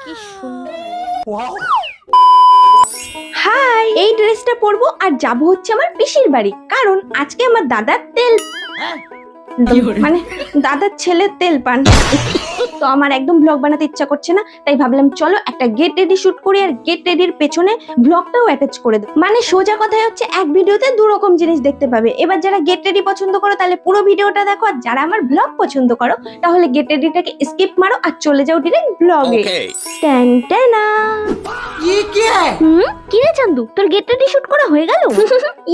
কি সুন্দর। হাই, এই ড্রেসটা পরবো আর যাবো হচ্ছে আমার পিসির বাড়ি, কারণ আজকে আমার দাদার তেল মানে দাদার ছেলের তেল পান। তো আমার একদম ব্লগ বানাতে ইচ্ছা করছে না, তাই ভাবলাম চলো একটা গেট রেডি শুট করি আর গেট রেডির পেছনে ব্লগটাও অ্যাটাচ করে দেবো। মানে সোজা কথাই হচ্ছে এক ভিডিওতে দু রকম জিনিস দেখতে পাবে। এবার যারা গেট রেডি পছন্দ করো তাহলে পুরো ভিডিওটা দেখো, আর যারা আমার ব্লগ পছন্দ করো তাহলে গেট রেডিটাকে স্কিপ মারো আর চলে যাও ডিরেক্ট ব্লগে। কি রে চান্দু, তোর গেট রেডি শুট করা হয়ে গেল?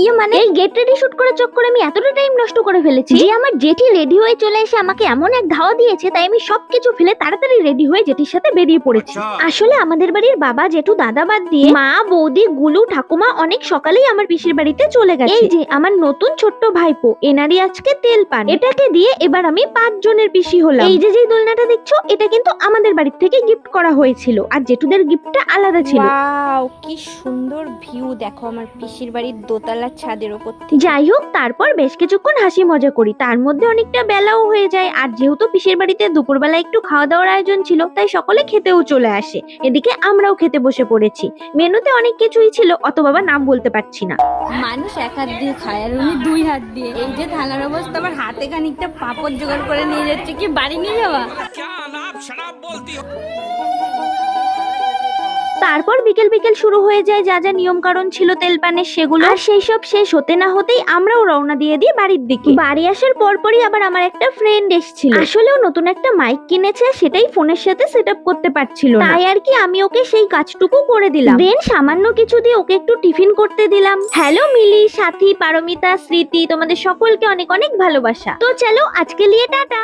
ইয়ে মানে এই গেট রেডি শুট করার চক্করে আমি এতটা টাইম নষ্ট করে ফেলেছি যে আমার জেঠি রেডি হয়ে চলে এসে আমাকে এমন এক ধাওয়া দিয়েছে, তাই আমি সবকিছু ফেলে তাড়াতাড়ি রেডি হয়ে জেঠির সাথে বেরিয়ে পড়েছি। আসলে আমাদের বাড়ির বাবা জেঠু দাদা বাদ দিয়ে মা বৌদি গুলু ঠাকুমা অনেক সকালেই আমার পিসির বাড়িতে চলে গেছে। এই যে আমার নতুন ছোট্ট ভাইপো, এনারই আজকে তেল পান। এটাকে দিয়ে এবার আমি 5 জনের পিসি হলাম। এই যে দোলনাটা দেখছো, এটা কিন্তু আমাদের বাড়ি থেকে গিফট করা হয়েছিল, আর জেঠুদের গিফটটা আলাদা ছিল। ওয়াও, কি সুন্দর ভিউ দেখো আমার পিসির বাড়ির দোতলার ছাদের উপর থেকে। যাই হোক, তারপর বেশ কিছুক্ষণ হাসি মজা করি, তার মধ্যে অনেকটা বেলাও হয়ে যায়। আর যেহেতু পিসির বাড়িতে দুপুরবেলা একটু খাওয়া দাওয়ার আয়োজন ছিল, তাই সকলে খেতেও চলে আসে। এদিকে আমরাও খেতে বসে পড়েছি। মেনুতে অনেক কিছুই ছিল, অত বাবা নাম বলতে পারছি না। মানুষ এক হাত দিয়ে খায় আর উনি 2 হাত দিয়ে। এই যে থালার অবস্থা, আমার হাতে খানিকটা পাপড় জোগাড় করে নিয়ে যাচ্ছে, কি বাড়ি নিয়ে যাওয়া। তারপর বিকেল বিকেল শুরু হয়ে যায় যা যা নিয়ম কারণ ছিল তেলপানের, সেগুলো। আর সেই সব শেষ হতে না হতেই আমরাও রওনা দিয়ে দিই বাড়ির দিকে। বাড়ি আসার পরপরই আবার আমার একটা ফ্রেন্ড এসেছিল। আসলেও নতুন একটা মাইক কিনেছে, সেটাই ফোনের সাথে সেট আপ করতে পারছিল না, তাই আর কি আমি ওকে সেই কাজটুকু করে দিলাম। দেন সামান্য কিছু দিয়ে ওকে একটু টিফিন করতে দিলাম। হ্যালো মিলি, সাথী, পারমিতা, স্মৃতি, তোমাদের সকলকে অনেক অনেক ভালোবাসা। তো চলো আজকে লিয়ে টাটা।